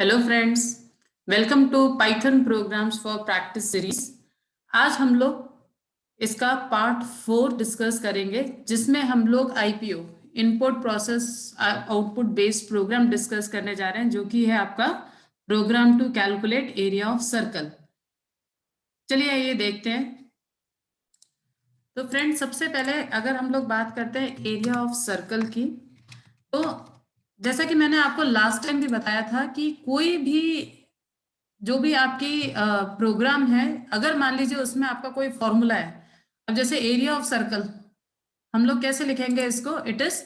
Hello friends, welcome to Python programs for practice series. आज हम लोग इसका पार्ट 4 डिस्कस करेंगे, जिसमें हम लोग IPO input process output based program discuss करने जा रहे हैं, जो कि है आपका program to calculate area of circle. चलिए आइए देखते हैं। तो फ्रेंड्स, सबसे पहले अगर हम लोग बात करते हैं एरिया ऑफ सर्कल की, तो जैसा कि मैंने आपको लास्ट टाइम भी बताया था कि कोई भी जो भी आपकी प्रोग्राम है, अगर मान लीजिए उसमें आपका कोई फॉर्मूला है। अब जैसे एरिया ऑफ सर्कल हम लोग कैसे लिखेंगे इसको, it is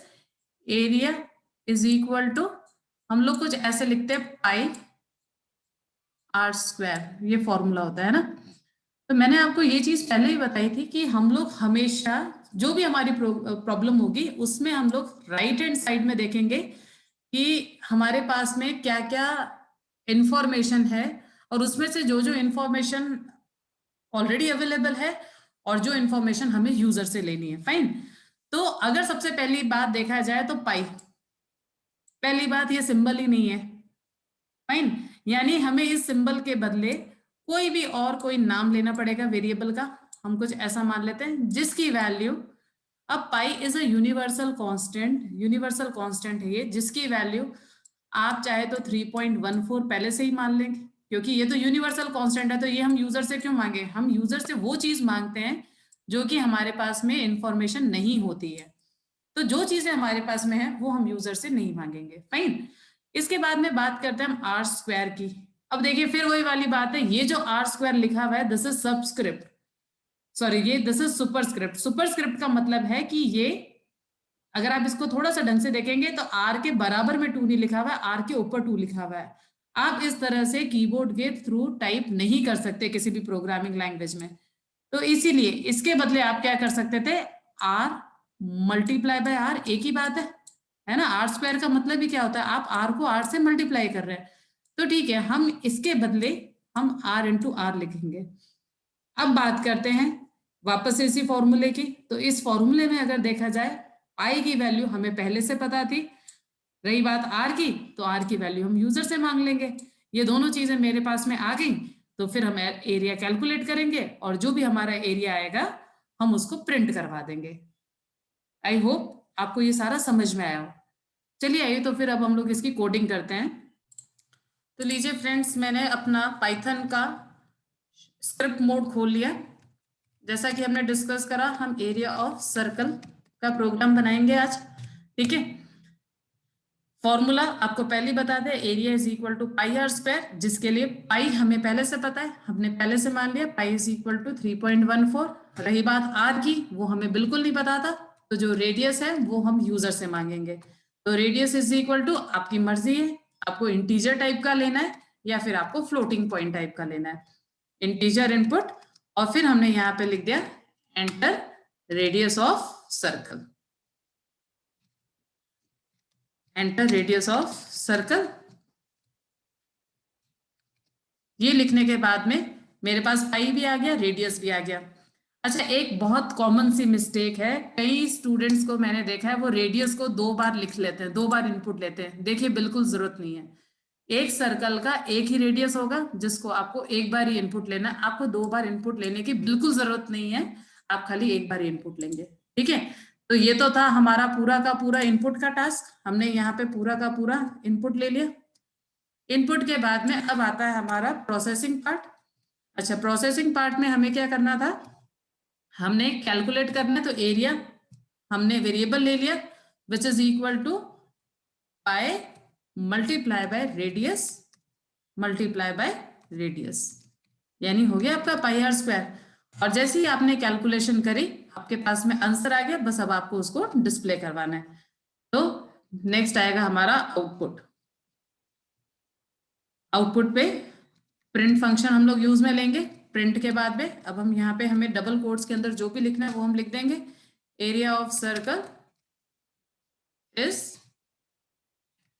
area is equal to, हम लोग कुछ ऐसे लिखते हैं, पाई आर स्क्वायर, ये फॉर्मूला होता है ना। तो मैंने आपको ये चीज पहले ही बताई थी कि हम लोग हमेशा जो भी हमारी प्रॉब्लम होगी उसमें हम लोग राइट हैंड साइड में देखेंगे कि हमारे पास में क्या क्या इंफॉर्मेशन है, और उसमें से जो जो इंफॉर्मेशन ऑलरेडी अवेलेबल है और जो इंफॉर्मेशन हमें यूजर से लेनी है। फाइन। तो अगर सबसे पहली बात देखा जाए तो पाई, पहली बात ये सिंबल ही नहीं है। फाइन। यानी हमें इस सिंबल के बदले कोई भी और कोई नाम लेना पड़ेगा वेरिएबल का। हम कुछ ऐसा मान लेते हैं जिसकी वैल्यू, अब pi is a universal constant, universal constant है ये, जिसकी वैल्यू आप चाहे तो 3.14 पहले से ही मान लेंगे, क्योंकि ये तो यूनिवर्सल कांस्टेंट है। तो ये हम यूजर से क्यों मांगे? हम यूजर से वो चीज मांगते हैं जो कि हमारे पास में इंफॉर्मेशन नहीं होती है। तो जो चीजें हमारे पास में है वो हम यूजर से नहीं मांगेंगे। फाइन। इसके बाद में बात करते हैं हम आर स्क्वायर की। अब देखिए, फिर वही वाली बात है, ये जो आर स्क्वायर लिखा हुआ है, दिस इज सबस्क्रिप्ट, सॉरी ये दिस इज सुपरस्क्रिप्ट। सुपरस्क्रिप्ट का मतलब है कि ये, अगर आप इसको थोड़ा सा ढंग से देखेंगे तो आर के बराबर में 2 नहीं लिखा हुआ है, आर के ऊपर 2 लिखा हुआ है। आप इस तरह से कीबोर्ड के थ्रू टाइप नहीं कर सकते किसी भी प्रोग्रामिंग लैंग्वेज में। तो इसीलिए इसके बदले आप क्या कर सकते थे, आर मल्टीप्लाई बाय आर, एक ही बात है ना। आर स्क्वायर का मतलब ही क्या होता है, आप आर को आर से मल्टीप्लाई कर रहे हैं। तो ठीक है, हम इसके बदले हम आर इंटू आर लिखेंगे। अब बात करते हैं वापस इसी फॉर्मूले की। तो इस फॉर्मूले में अगर देखा जाए, आई की वैल्यू हमें पहले से पता थी। रही बात आर की, तो आर की वैल्यू हम यूजर से मांग लेंगे। ये दोनों चीजें मेरे पास में आ गई, तो फिर हम एरिया कैलकुलेट करेंगे और जो भी हमारा एरिया आएगा हम उसको प्रिंट करवा देंगे। आई होप आपको ये सारा समझ में आया हो। चलिए आइए, तो फिर अब हम लोग इसकी कोडिंग करते हैं। तो लीजिए फ्रेंड्स, मैंने अपना पाइथन का स्क्रिप्ट मोड खोल लिया। जैसा कि हमने डिस्कस करा, हम एरिया ऑफ सर्कल का प्रोग्राम बनाएंगे आज। ठीक है। फॉर्मूला आपको पहले बता दें, area is equal to pi r square, जिसके लिए पाई हमें पहले से पता है, हमने पहले से मान लिया पाई इज इक्वल टू 3.14। रही बात आर की, वो हमें बिल्कुल नहीं पता था, तो जो रेडियस है वो हम यूजर से मांगेंगे। तो रेडियस इज इक्वल टू, आपकी मर्जी है, आपको इंटीजर टाइप का लेना है या फिर आपको फ्लोटिंग पॉइंट टाइप का लेना है। इंटीजर इनपुट, और फिर हमने यहाँ पे लिख दिया enter radius of circle, enter radius of circle. ये लिखने के बाद में मेरे पास पाई भी आ गया, रेडियस भी आ गया। अच्छा, एक बहुत कॉमन सी मिस्टेक है, कई स्टूडेंट्स को मैंने देखा है, वो रेडियस को 2 बार लिख लेते हैं, 2 बार इनपुट लेते हैं। देखिए, बिल्कुल जरूरत नहीं है। एक सर्कल का एक ही रेडियस होगा, जिसको आपको एक बार ही इनपुट लेना है। आपको 2 बार इनपुट लेने की बिल्कुल जरूरत नहीं है, आप खाली एक बार इनपुट लेंगे। ठीक है। तो ये तो था हमारा पूरा का पूरा इनपुट का टास्क, हमने यहाँ पे पूरा का पूरा इनपुट ले लिया। इनपुट के बाद में अब आता है हमारा प्रोसेसिंग पार्ट। अच्छा, प्रोसेसिंग पार्ट में हमें क्या करना था, हमने कैलकुलेट करना है। तो एरिया हमने वेरिएबल ले लिया, which is equal to pi multiply by radius, multiply by radius, यानी हो गया आपका पाई आर स्क्वायर। और जैसे ही आपने कैलकुलेशन करी, आपके पास में आंसर आ गया, बस अब आपको उसको डिस्प्ले करवाना है। तो नेक्स्ट आएगा हमारा आउटपुट। आउटपुट पे प्रिंट फंक्शन हम लोग यूज में लेंगे। प्रिंट के बाद में अब हम यहाँ पे, हमें डबल कोट्स के अंदर जो भी लिखना है वो हम लिख देंगे, एरिया ऑफ सर्कल इज,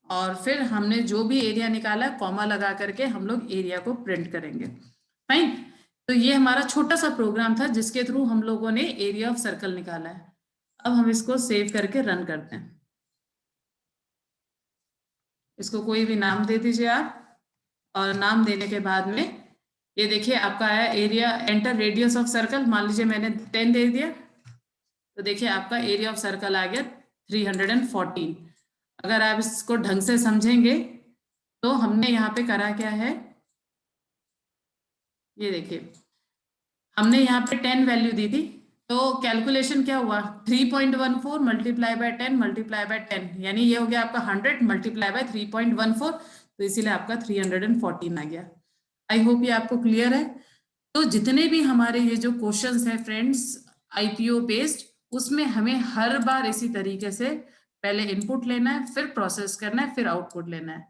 और फिर हमने जो भी एरिया निकाला कॉमा लगा करके हम लोग एरिया को प्रिंट करेंगे। फाइन। तो ये हमारा छोटा सा प्रोग्राम था जिसके थ्रू हम लोगों ने एरिया ऑफ सर्कल निकाला है। अब हम इसको सेव करके रन करते हैं। इसको कोई भी नाम दे दीजिए आप। और नाम देने के बाद में ये देखिए आपका है area, enter radius of circle, मान लीजिए मैंने 10 दे दिया, तो देखिए आपका एरिया ऑफ सर्कल आ गया 314। अगर आप इसको ढंग से समझेंगे तो हमने यहाँ पे करा क्या है, ये देखिए हमने यहाँ पे 10 वैल्यू दी थी, तो कैलकुलेशन क्या हुआ 3.14 मल्टीप्लाई बाय 10 मल्टीप्लाई बाय 10, यानी ये हो गया आपका 100 मल्टीप्लाई बाय 3.14, तो इसीलिए आपका 314 आ गया। आई होप ये आपको क्लियर है। तो जितने भी हमारे ये जो क्वेश्चंस है फ्रेंड्स आईपीओ बेस्ड, उसमें हमें हर बार इसी तरीके से पहले इनपुट लेना है, फिर प्रोसेस करना है, फिर आउटपुट लेना है।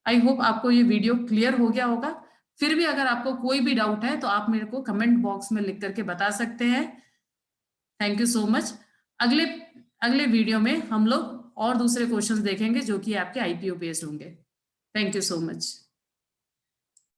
आई होप आपको ये वीडियो क्लियर हो गया होगा। फिर भी अगर आपको कोई भी डाउट है तो आप मेरे को कमेंट बॉक्स में लिख करके बता सकते हैं। Thank you so much. अगले अगले वीडियो में हम लोग और दूसरे क्वेश्चंस देखेंगे जो कि आपके आईपीओ बेस्ड होंगे। Thank you so much.